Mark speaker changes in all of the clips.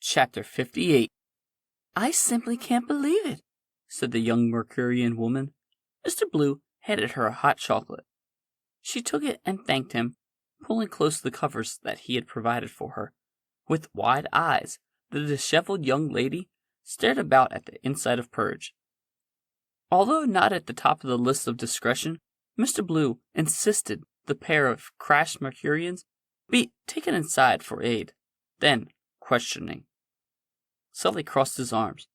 Speaker 1: Chapter 58. "I simply can't believe it," said the young Mercurian woman. Mr. Blue handed her a hot chocolate. She took it and thanked him, pulling close the covers that he had provided for her. With wide eyes, the disheveled young lady stared about at the inside of Purge. Although not at the top of the list of discretion, Mr. Blue insisted the pair of crashed Mercurians be taken inside for aid. Then, questioning, Sully crossed his arms.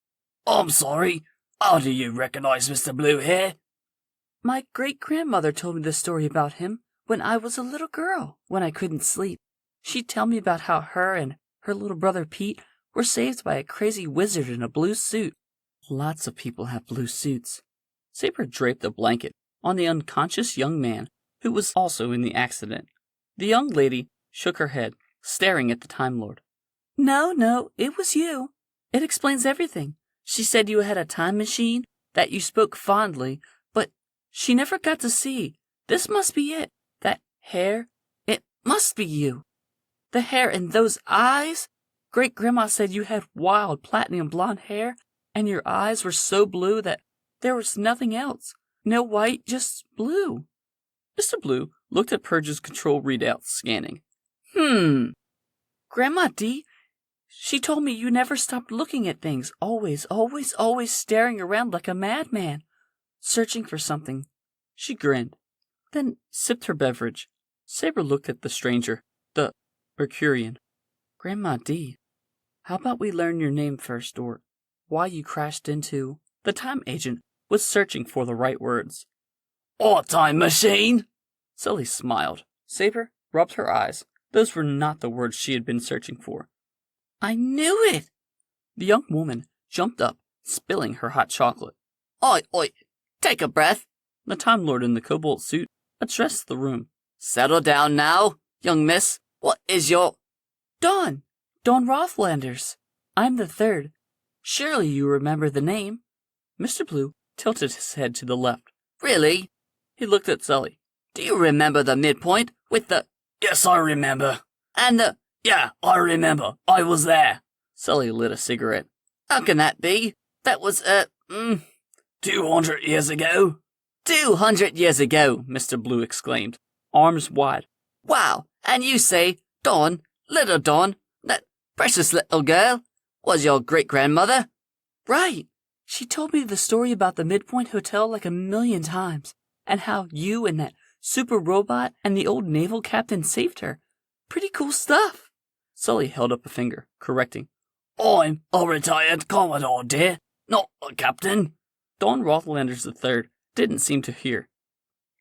Speaker 2: "I'm sorry. How do you recognize Mr. Blue here?"
Speaker 1: "My great-grandmother told me the story about him when I was a little girl, when I couldn't sleep. She'd tell me about how her and her little brother Pete were saved by a crazy wizard in a blue suit. Lots of people have blue suits." Saber draped a blanket on the unconscious young man who was also in the accident. The young lady shook her head, staring at the Time Lord. No, it was you. It explains everything. She said you had a time machine, that you spoke fondly, but she never got to see. This must be it. That hair, it must be you. The hair and those eyes. Great-grandma said you had wild platinum blonde hair, and your eyes were so blue that there was nothing else. No white, just blue. Mr. Blue looked at Purge's control readout, scanning. Grandma D, she told me you never stopped looking at things, always staring around like a madman, searching for something. She grinned, then sipped her beverage. Saber looked at the stranger, the Mercurian. "Grandma D, how about we learn your name first, or why you crashed into..." The time agent was searching for the right words.
Speaker 2: "Or time machine?"
Speaker 1: Sully smiled. Saber rubbed her eyes. Those were not the words she had been searching for. "I knew it!" The young woman jumped up, spilling her hot chocolate.
Speaker 2: Oi, take a breath."
Speaker 1: The Time Lord in the cobalt suit addressed the room.
Speaker 2: "Settle down now, young miss. What is your..."
Speaker 1: Dawn Rothlanders. I'm the third. Surely you remember the name." Mr. Blue tilted his head to the left.
Speaker 2: "Really?"
Speaker 1: He looked at Sully.
Speaker 2: "Do you remember the midpoint with the..." "Yes, I remember." "And the..." "Yeah, I remember. I was there."
Speaker 1: Sully lit a cigarette.
Speaker 2: "How can that be? That was, 200 years ago." 200 years ago,
Speaker 1: Mr. Blue exclaimed, arms wide.
Speaker 2: "Wow, and you say Dawn, little Dawn, that precious little girl, was your great-grandmother?"
Speaker 1: "Right. She told me the story about the Midpoint Hotel like a million times, and how you and that super robot and the old naval captain saved her. Pretty cool stuff." Sully held up a finger, correcting.
Speaker 2: "I'm a retired Commodore, dear, not a captain."
Speaker 1: Dawn Rothlanders III didn't seem to hear.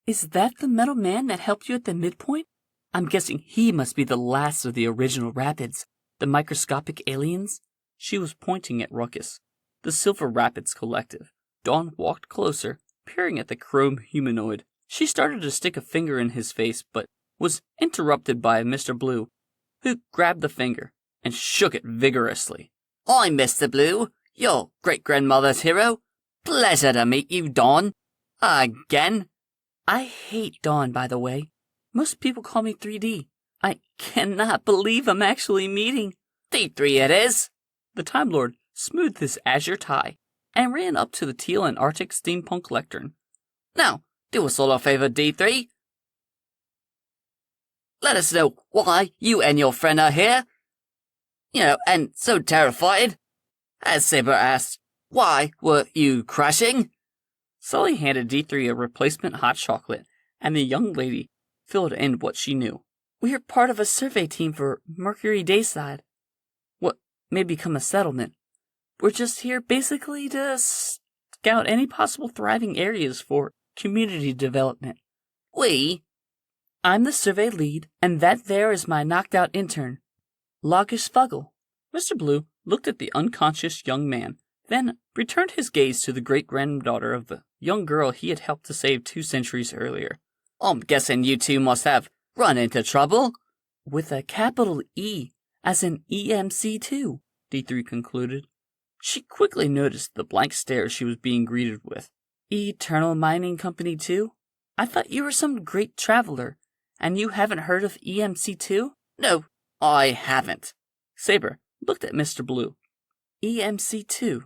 Speaker 1: "Is that the metal man that helped you at the midpoint? I'm guessing he must be the last of the original Rapids, the microscopic aliens." She was pointing at Ruckus, the Silver Rapids Collective. Dawn walked closer, peering at the chrome humanoid. She started to stick a finger in his face, but was interrupted by Mr. Blue, who grabbed the finger and shook it vigorously.
Speaker 2: "I'm Mr. Blue, your great-grandmother's hero. Pleasure to meet you, Dawn. Again."
Speaker 1: "I hate Dawn, by the way. Most people call me 3D. I cannot believe I'm actually meeting..."
Speaker 2: "D3 it is."
Speaker 1: The Time Lord smoothed his azure tie and ran up to the teal and Arctic steampunk lectern.
Speaker 2: "Now, do us all a favor, D3. Let us know why you and your friend are here. And so terrified." As Saber asked, "Why were you crashing?"
Speaker 1: Sully handed D3 a replacement hot chocolate, and the young lady filled in what she knew. "We're part of a survey team for Mercury Dayside, what may become a settlement. We're just here basically to scout any possible thriving areas for community development."
Speaker 2: "We?"
Speaker 1: "I'm the survey lead, and that there is my knocked-out intern, Loggish Fuggle." Mr. Blue looked at the unconscious young man, then returned his gaze to the great-granddaughter of the young girl he had helped to save 2 centuries earlier.
Speaker 2: "I'm guessing you two must have run into trouble."
Speaker 1: "With a capital E, as in EMC2, D3 concluded. She quickly noticed the blank stare she was being greeted with. "Eternal Mining Company 2? I thought you were some great traveler, and you haven't heard of EMC2?
Speaker 2: "No, I haven't."
Speaker 1: Saber looked at Mr. Blue. EMC2.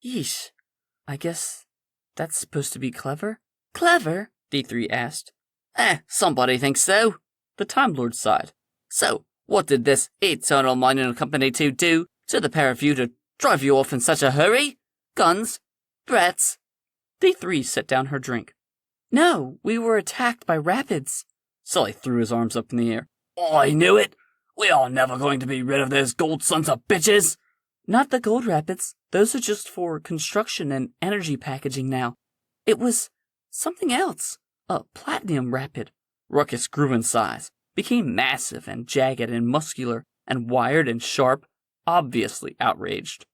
Speaker 1: Yeesh. I guess that's supposed to be clever? Clever? D3 asked.
Speaker 2: Somebody thinks so.
Speaker 1: The Time Lord sighed.
Speaker 2: So, what did this Eternal Mining Company 2 do to the pair of you to drive you off in such a hurry? Guns? Threats?
Speaker 1: D3 set down her drink. No, we were attacked by rapids.
Speaker 2: Sully threw his arms up in the air. I knew it! We are never going to be rid of those gold sons of bitches!
Speaker 1: Not the gold rapids. Those are just for construction and energy packaging now. It was something else. A platinum rapid.
Speaker 2: Ruckus grew in size,
Speaker 1: became massive and jagged and muscular and wired and sharp, obviously outraged.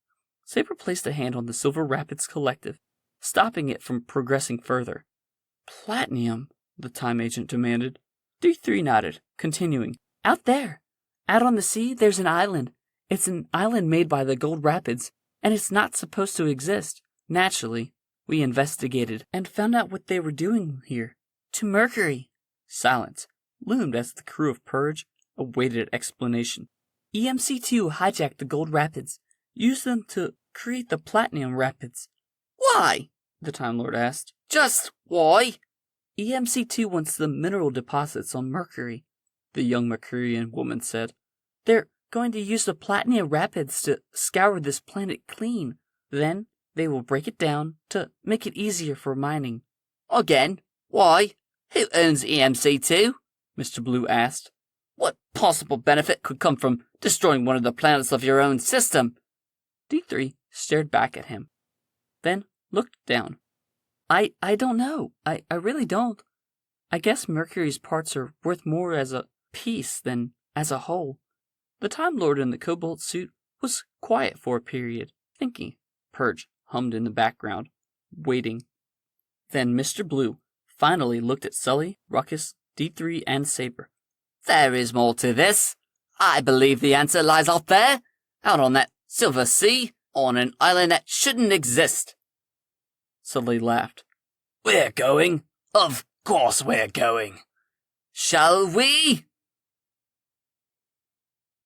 Speaker 1: Saber placed a hand on the Silver Rapids Collective, stopping it from progressing further. Platinum? The time agent demanded. D3 nodded, continuing. Out there. Out on the sea, there's an island. It's an island made by the Gold Rapids, and it's not supposed to exist. Naturally, we investigated and found out what they were doing here. To Mercury. Silence loomed as the crew of Purge awaited explanation. EMC2 hijacked the Gold Rapids, used them to create the Platinum Rapids.
Speaker 2: Why?
Speaker 1: The Time Lord asked.
Speaker 2: Just why?
Speaker 1: EMC2 wants the mineral deposits on Mercury, the young Mercurian woman said. They're going to use the Platinum Rapids to scour this planet clean. Then they will break it down to make it easier for mining.
Speaker 2: Again? Why? Who owns EMC2?
Speaker 1: Mr. Blue asked.
Speaker 2: What possible benefit could come from destroying one of the planets of your own system?
Speaker 1: D3 stared back at him, then looked down. I don't know. I really don't. I guess Mercury's parts are worth more as a piece than as a whole. The Time Lord in the cobalt suit was quiet for a period, thinking. Purge hummed in the background, waiting. Then Mr. Blue finally looked at Sully, Ruckus, D3, and Saber.
Speaker 2: There is more to this. I believe the answer lies up there, out on that silver sea, on an island that shouldn't exist.
Speaker 1: Sully laughed.
Speaker 2: We're going. Of course we're going. Shall we?